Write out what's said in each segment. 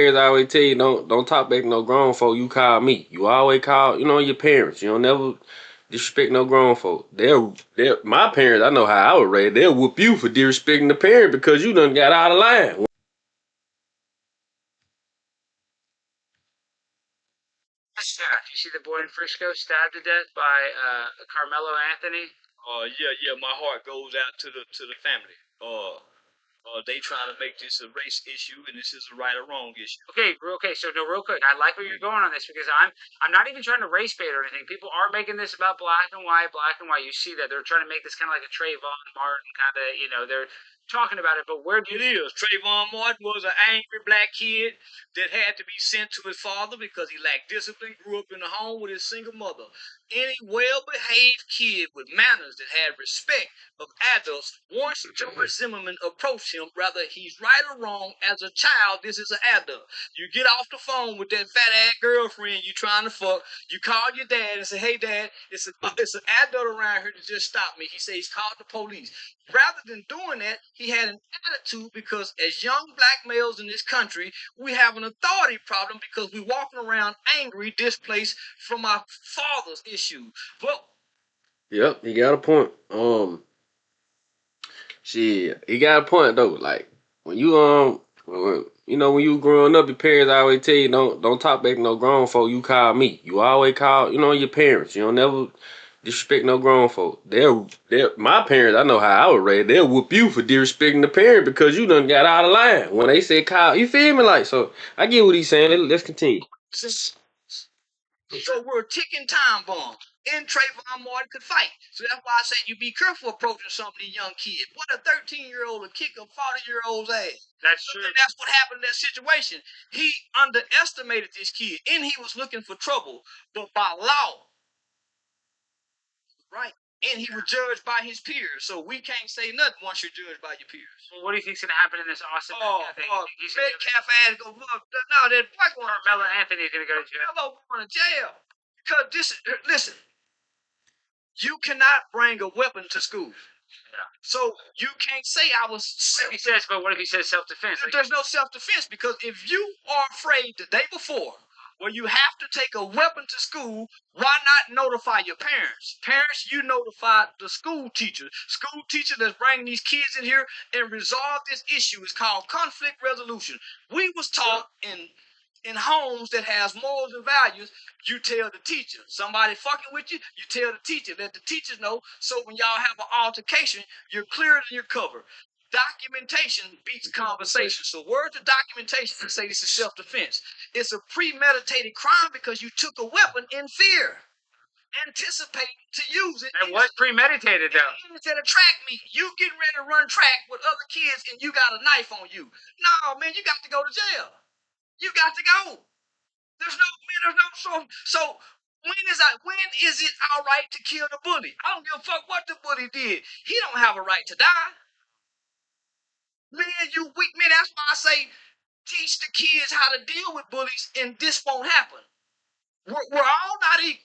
Parents always tell you don't talk back to no grown folk. You call me. You always call your parents. You don't never disrespect no grown folk. They're my parents. I know how I was raised. They'll whoop you for disrespecting the parent because you done got out of line. Yeah, you see the boy in Frisco stabbed to death by Carmelo Anthony? Yeah. My heart goes out to the family. They trying to make this a race issue, and this is a right or wrong issue. Okay. So no, real quick, I like where you're going on this because I'm not even trying to race bait or anything. People are making this about black and white, black and white. You see that they're trying to make this kind of like a Trayvon Martin kind of, they're talking about it. But where do It you? is. Trayvon Martin was an angry black kid that had to be sent to his father because he lacked discipline, grew up in a home with his single mother. Any well behaved kid with manners that had respect of adults, once George Zimmerman approached him, whether he's right or wrong, as a child, this is an adult. You get off the phone with that fat ass girlfriend you trying to fuck, you call your dad and say, hey dad, it's an adult around here to just stop me. He says he's called the police. Rather than doing that, he had an attitude because as young black males in this country, we have an authority problem because we're walking around angry, displaced from our father's issues. Well, Yep, he got a point. Shit, he got a point though. Like when when you growing up, your parents always tell you don't talk back to no grown folk. You call me. You always call your parents. You don't never disrespect no grown folk. They're my parents. I know how I was raised. They'll whoop you for disrespecting the parent because you done got out of line when they say call. You feel me? Like so, I get what he's saying. Let's continue. so we're a ticking time bomb. And Trayvon Martin could fight. So that's why I say you be careful approaching some of these young kids. What a 13-year-old will kick a 40-year-old's ass. That's true. And that's what happened in that situation. He underestimated this kid, and he was looking for trouble. But by law, right? And he was judged by his peers. So we can't say nothing once you're judged by your peers. Well, what do you think's gonna happen in this Austin thing? He's Metcalf ass go look. No, that boy going Carmelo Anthony's gonna go to jail. Carmelo going to jail. Because listen, you cannot bring a weapon to school. Yeah. So you can't say I was. But what if he says self-defense? There's no self-defense because if you are afraid the day before, well, you have to take a weapon to school. Why not notify your parents? Parents, you notify the school teacher. School teacher that's bringing these kids in here and resolve this issue is called conflict resolution. We was taught in homes that has morals and values, you tell the teacher. Somebody fucking with you, you tell the teacher. Let the teachers know. So when y'all have an altercation, you're clear and you're covered. Documentation beats conversation. So words of documentation to say this is self-defense. It's a premeditated crime because you took a weapon in fear, anticipating to use it. It was premeditated though. Instead of track meet, you getting ready to run track with other kids and you got a knife on you. No, man, you got to go to jail. You got to go. There's no so when is it all right to kill the bully? I don't give a fuck what the bully did. He don't have a right to die. Man, you weak man. That's why I say teach the kids how to deal with bullies, and this won't happen. We're all not equal.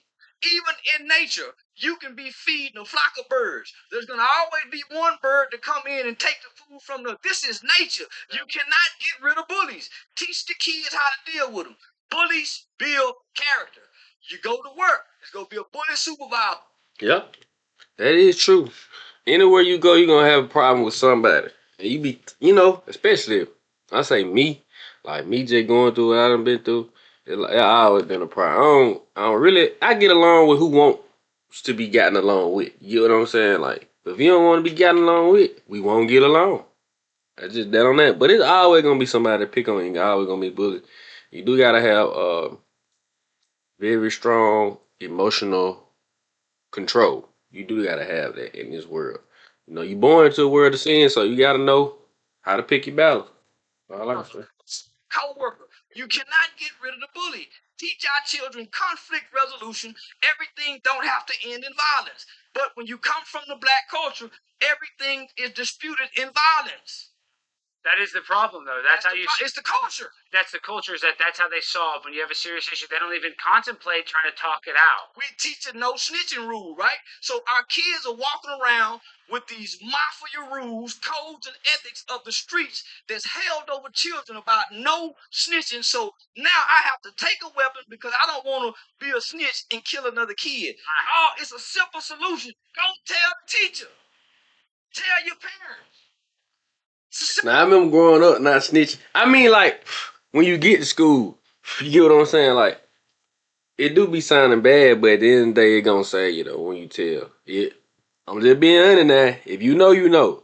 Even in nature, you can be feeding a flock of birds. There's gonna always be one bird to come in and take the food from the. This is nature. You cannot get rid of bullies. Teach the kids how to deal with them. Bullies build character. You go to work, it's gonna be a bully supervisor. Yep, that is true. Anywhere you go, you're gonna have a problem with somebody. And especially if I say me, like me just going through what I done been through, it always been a problem. I don't really, I get along with who wants to be gotten along with. You know what I'm saying? Like, if you don't want to be gotten along with, we won't get along. I just that on that. But it's always gonna be somebody to pick on you. Always gonna be bullied. You do gotta have very strong emotional control. You do gotta have that in this world. You born into a world of sin, so you gotta know how to pick your battle. All I say. Co-worker, you cannot get rid of the bully. Teach our children conflict resolution. Everything don't have to end in violence. But when you come from the black culture, everything is disputed in violence. That is the problem, though. That's how you. It's the culture. That's the culture. Is that's how they solve when you have a serious issue. They don't even contemplate trying to talk it out. We teach a no snitching rule, right? So our kids are walking around with these mafia rules, codes, and ethics of the streets that's held over children about no snitching. So now I have to take a weapon because I don't want to be a snitch and kill another kid. Oh, it's a simple solution. Go tell the teacher. Tell your parents. Now I remember growing up not snitching. I mean, like when you get to school, you get what I'm saying. Like it do be sounding bad, but at the end of the day, it gonna say when you tell it. I'm just being honest now. If you know, you know.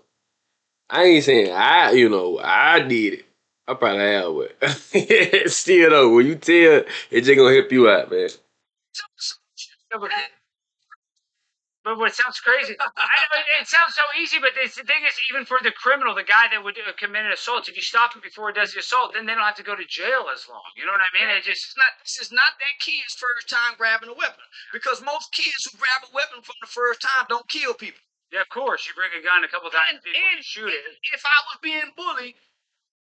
I ain't saying I did it. I probably have, but still though, when you tell, it just gonna help you out, man. But what sounds crazy, I know it sounds so easy, but the thing is, even for the criminal, the guy that would commit an assault, if you stop him before he does the assault, then they don't have to go to jail as long. You know what I mean? This is not that kid's first time grabbing a weapon, because most kids who grab a weapon from the first time don't kill people. Yeah, of course. You bring a gun a couple times before you shoot it. If I was being bullied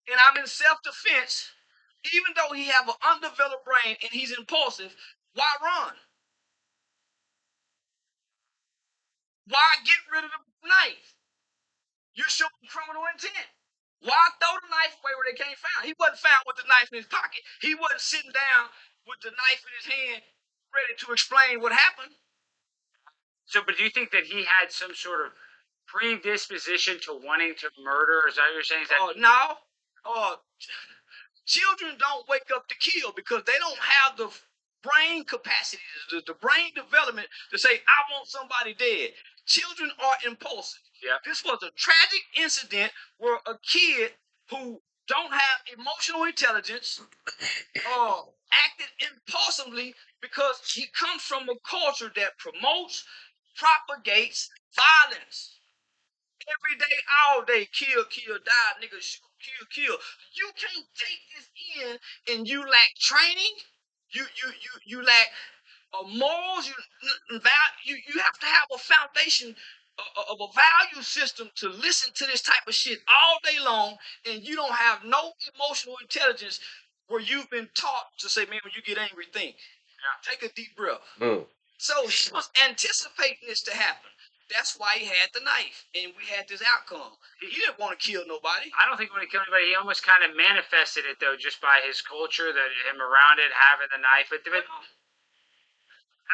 and I'm in self-defense, even though he have an undeveloped brain and he's impulsive, why run? Why get rid of the knife? You're showing criminal intent. Why throw the knife away where they can't find? He wasn't found with the knife in his pocket. He wasn't sitting down with the knife in his hand, ready to explain what happened. So, but do you think that he had some sort of predisposition to wanting to murder? Is that what you're saying? No. Children don't wake up to kill because they don't have the brain capacity, the brain development to say, I want somebody dead. Children are impulsive. Yeah. This was a tragic incident where a kid who don't have emotional intelligence acted impulsively because he comes from a culture that promotes, propagates violence. Every day, all day, kill, die, nigga, shoot, kill. You can't take this in and you lack training. You lack morals. You have to have a foundation of a value system to listen to this type of shit all day long, and you don't have no emotional intelligence where you've been taught to say, man, when you get angry, think. Yeah. Take a deep breath. Mm. So he was anticipating this to happen. That's why he had the knife, and we had this outcome. He didn't want to kill nobody. I don't think he wanted to kill anybody. He almost kind of manifested it, though, just by his culture, that him around it, having the knife. But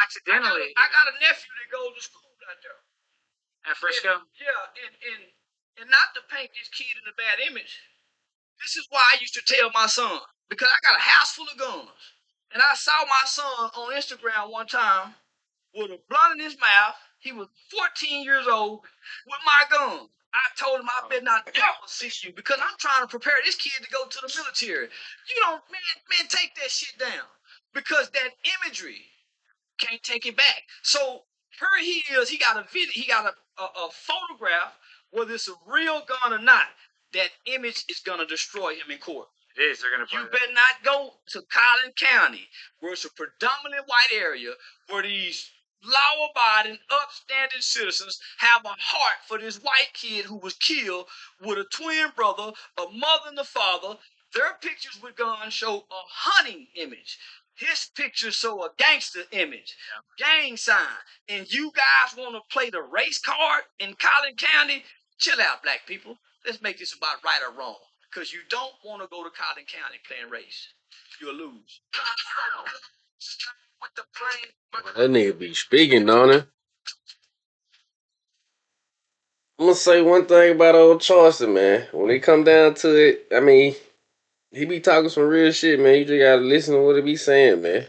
accidentally. I got a nephew that goes to school out there. At Frisco? And not to paint this kid in a bad image. This is why I used to tell my son, because I got a house full of guns. And I saw my son on Instagram one time with a blunt in his mouth. He was 14 years old with my gun. I told him I better not ever see you because I'm trying to prepare this kid to go to the military. You don't, man, take that shit down because that imagery can't take it back. So here he is. He got a video. He got a photograph, whether it's a real gun or not. That image is gonna destroy him in court. It is. They're gonna. You better not go to Collin County, where it's a predominant white area, where these law-abiding, upstanding citizens have a heart for this white kid who was killed with a twin brother, a mother and a father. Their pictures with guns show a hunting image. His pictures show a gangster image, gang sign. And you guys want to play the race card in Collin County? Chill out, black people. Let's make this about right or wrong. Because you don't want to go to Collin County playing race. You'll lose. With the That nigga be speaking, don't it? I'm gonna say one thing about old Charleston, man. When it come down to it, I mean, he be talking some real shit, man. You just gotta listen to what he be saying, man.